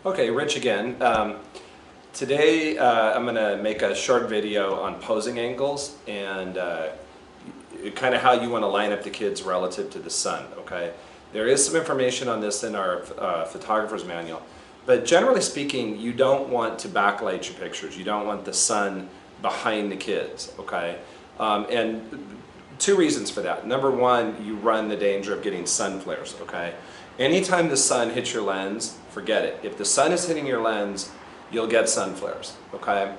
Okay, Rich again. Today I'm going to make a short video on posing angles and kind of how you want to line up the kids relative to the sun, okay? There is some information on this in our photographer's manual, but generally speaking, you don't want to backlight your pictures. You don't want the sun behind the kids, okay? And two reasons for that. Number one, you run the danger of getting sun flares, okay? Anytime the sun hits your lens, forget it. If the sun is hitting your lens, you'll get sun flares, okay?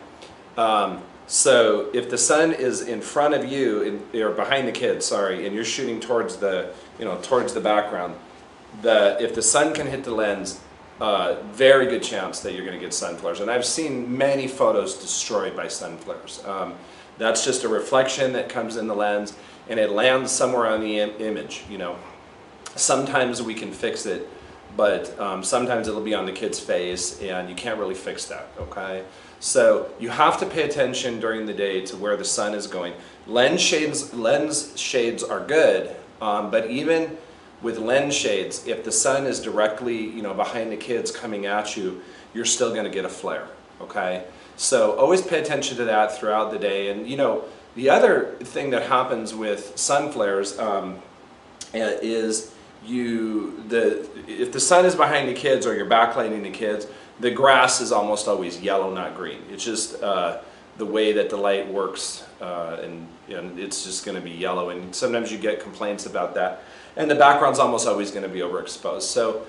So if the sun is in front of you, or behind the kids, sorry, and you're shooting towards the, towards the background, if the sun can hit the lens, very good chance that you're going to get sun flares. And I've seen many photos destroyed by sun flares. That's just a reflection that comes in the lens, and it lands somewhere on the image, Sometimes we can fix it, but sometimes it'll be on the kid's face and you can't really fix that, okay? So you have to pay attention during the day to where the sun is going. Lens shades are good, but even with lens shades, if the sun is directly behind the kids coming at you, you're still going to get a flare, okay? So always pay attention to that throughout the day. And the other thing that happens with sun flares is if the sun is behind the kids or you're backlighting the kids, the grass is almost always yellow, not green. It's just the way that the light works, and it's just going to be yellow, and sometimes you get complaints about that. And the background's almost always going to be overexposed. So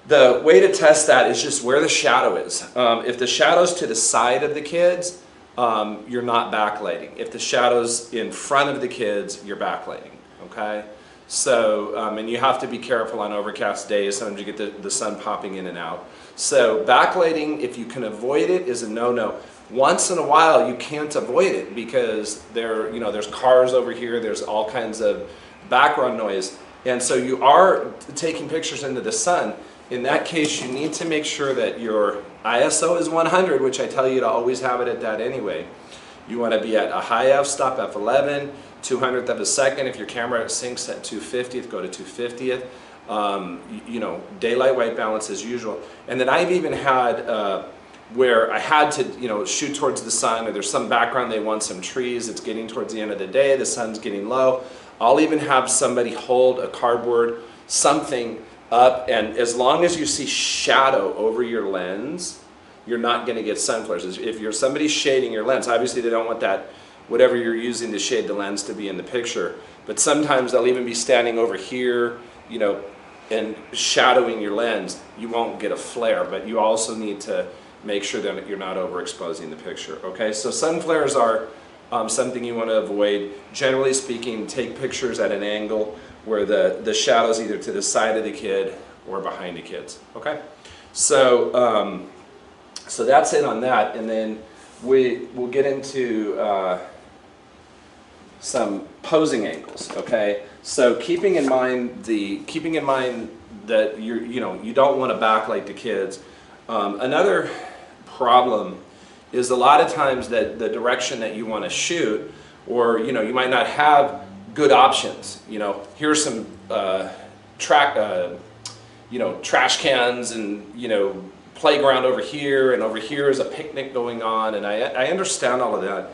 the way to test that is just where the shadow is. If the shadow's to the side of the kids, you're not backlighting. If the shadow's in front of the kids, you're backlighting, okay? So, and you have to be careful on overcast days. Sometimes you get the sun popping in and out. So backlighting, if you can avoid it, is a no-no. Once in a while, you can't avoid it because there's cars over here, there's all kinds of background noise. And so you are taking pictures into the sun. In that case, you need to make sure that your ISO is 100, which I tell you to always have it at that anyway. You want to be at a high f-stop, f11, 200th of a second. If your camera syncs at 250th, go to 250th. Daylight white balance as usual. And then I've even had where I had to shoot towards the sun, or there's some background, they want some trees, it's getting towards the end of the day, the sun's getting low. I'll even have somebody hold a cardboard, something up, and as long as you see shadow over your lens, you're not going to get sun flares. If somebody's shading your lens, obviously they don't want that, whatever you're using to shade the lens, to be in the picture. But sometimes they'll even be standing over here, and shadowing your lens. You won't get a flare, but you also need to make sure that you're not overexposing the picture, okay? So sun flares are something you want to avoid. Generally speaking, take pictures at an angle where the shadow's either to the side of the kid or behind the kids, okay? So, so that's it on that, and then we'll get into some posing angles, okay? So keeping in mind that you don't want to backlight the kids. Another problem is a lot of times that the direction that you want to shoot, or you might not have good options. Here's some trash cans, and playground over here, and over here is a picnic going on, and I understand all of that.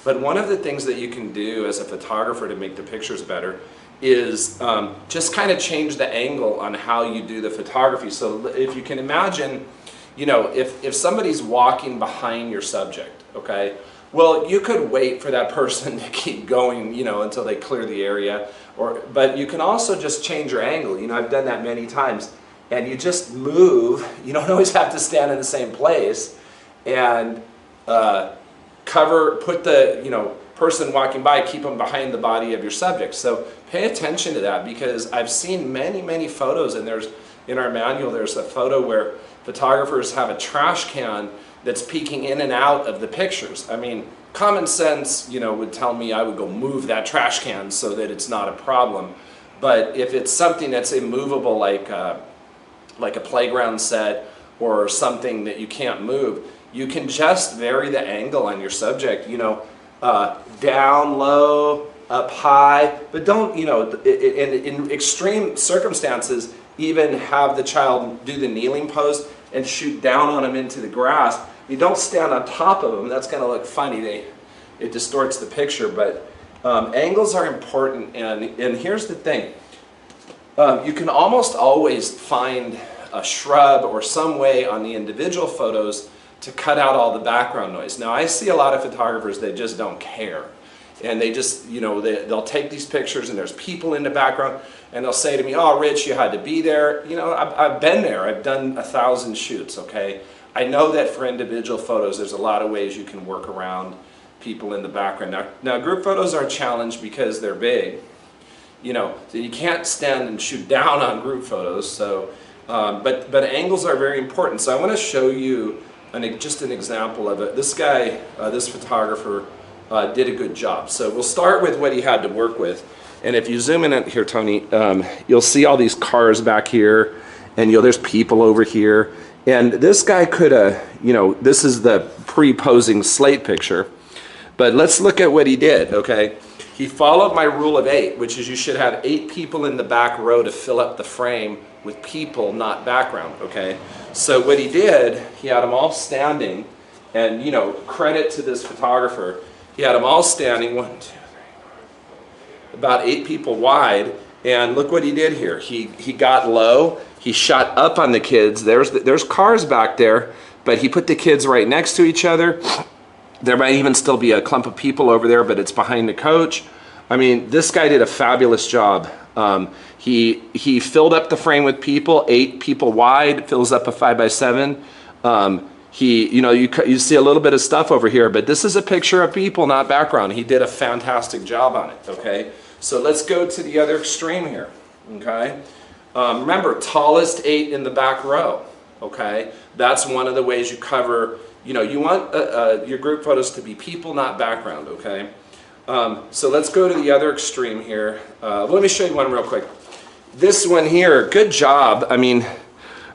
But one of the things that you can do as a photographer to make the pictures better is just kind of change the angle on how you do the photography. So if you can imagine, if somebody's walking behind your subject, okay, well, you could wait for that person to keep going, until they clear the area, but you can also just change your angle. I've done that many times, and you just move. You don't always have to stand in the same place, and put the person walking by, keep them behind the body of your subject. So pay attention to that, because I've seen many photos, and in our manual there's a photo where photographers have a trash can that's peeking in and out of the pictures. I mean, common sense would tell me I would go move that trash can so that it's not a problem. But if it's something that's immovable, like a playground set or something that you can't move, you can just vary the angle on your subject, down low, up high, but don't, in extreme circumstances, even have the child do the kneeling pose and shoot down on them into the grass. You don't stand on top of them. That's going to look funny. It distorts the picture, but angles are important. And here's the thing. You can almost always find a shrub or some way on the individual photos to cut out all the background noise. Now, I see a lot of photographers that just don't care. And they just, you know, they'll take these pictures and there's people in the background and they'll say to me, oh, Rich, you had to be there. You know, I've been there. I've done 1,000 shoots, okay? I know that for individual photos, there's a lot of ways you can work around people in the background. Now group photos are a challenge because they're big. You know, so you can't stand and shoot down on group photos. So, but angles are very important. So I want to show you just an example of it. This guy, this photographer, did a good job. So we'll start with what he had to work with. And if you zoom in here, Tony, you'll see all these cars back here, and there's people over here. And this guy could have, you know, this is the pre-posing slate picture. But let's look at what he did, okay? He followed my rule of 8, which is you should have 8 people in the back row to fill up the frame with people, not background, okay? So what he did, he had them all standing, and, you know, credit to this photographer, he had them all standing, 1, 2, 3, 4, about 8 people wide, and look what he did here. He got low, he shot up on the kids. There's cars back there, but he put the kids right next to each other. There might even still be a clump of people over there, but it's behind the coach. I mean, this guy did a fabulous job. He filled up the frame with people, 8 people wide, fills up a 5x7. You know, you see a little bit of stuff over here, but this is a picture of people, not background. He did a fantastic job on it, okay? So let's go to the other extreme here, okay? Remember, tallest 8 in the back row, okay? That's one of the ways you cover, you know, you want your group photos to be people, not background, okay? So let's go to the other extreme here. Let me show you one real quick. This one here, good job. I mean,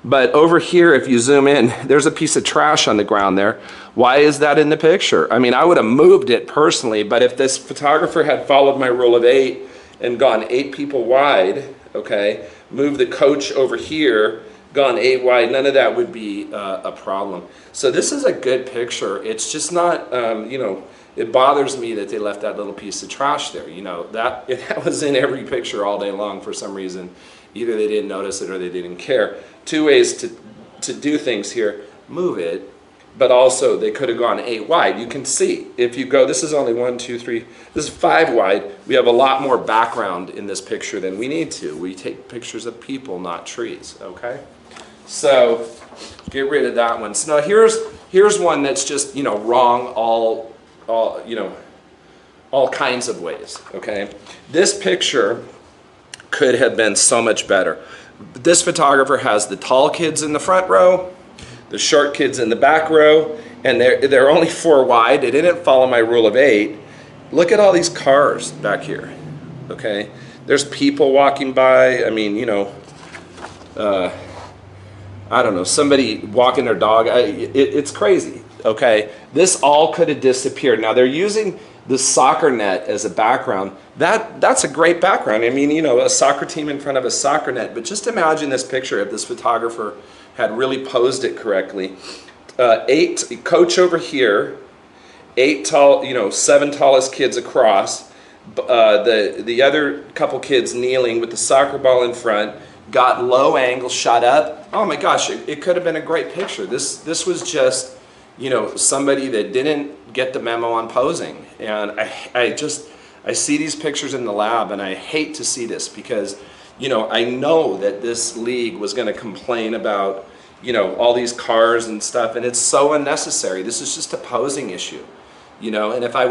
but over here, if you zoom in, there's a piece of trash on the ground there. Why is that in the picture? I mean, I would have moved it personally, but if this photographer had followed my rule of 8 and gone 8 people wide, okay, move the coach over here, gone 8 wide, none of that would be a problem. So this is a good picture. It's just not, you know, it bothers me that they left that little piece of trash there. You know, that was in every picture all day long for some reason. Either they didn't notice it or they didn't care. 2 ways to do things here. Move it, but also they could have gone 8 wide. You can see, if you go, this is only 1, 2, 3, this is 5 wide. We have a lot more background in this picture than we need to. We take pictures of people, not trees, okay? So get rid of that one. So now here's one that's just, you know, wrong all you know, all kinds of ways, okay? This picture could have been so much better. This photographer has the tall kids in the front row, the short kids in the back row, and they're only 4 wide. They didn't follow my rule of 8. Look at all these cars back here, okay? There's people walking by. I mean, you know, I don't know, somebody walking their dog. It's crazy, okay? This all could have disappeared. Now they're using the soccer net as a background. That's a great background. I mean, you know, a soccer team in front of a soccer net, but just imagine this picture if this photographer had really posed it correctly. 8 coach over here, 8 tall, you know, 7 tallest kids across, the other couple kids kneeling with the soccer ball in front, got low angle, shot up. Oh my gosh, it could have been a great picture. This was just, you know, somebody that didn't get the memo on posing. And I see these pictures in the lab and I hate to see this because, you know, I know that this league was going to complain about, you know, all these cars and stuff, and it's so unnecessary. This is just a posing issue, you know. And if I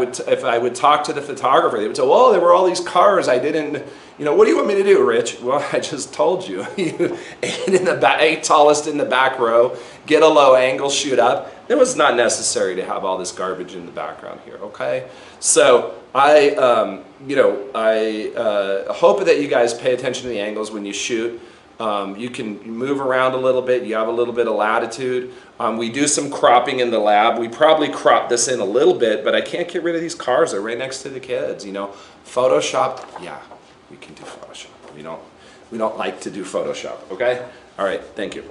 would talk to the photographer, they would say, "Well, there were all these cars. I didn't, you know. What do you want me to do, Rich?" Well, I just told you. 8 tallest in the back row, get a low angle, shoot up. It was not necessary to have all this garbage in the background here. Okay, so I, you know, I hope that you guys pay attention to the angles when you shoot. You can move around a little bit. You have a little bit of latitude. We do some cropping in the lab. We probably crop this in a little bit, but I can't get rid of these cars. They're right next to the kids, you know. Photoshop, yeah, we can do Photoshop. We don't like to do Photoshop, okay? All right, thank you.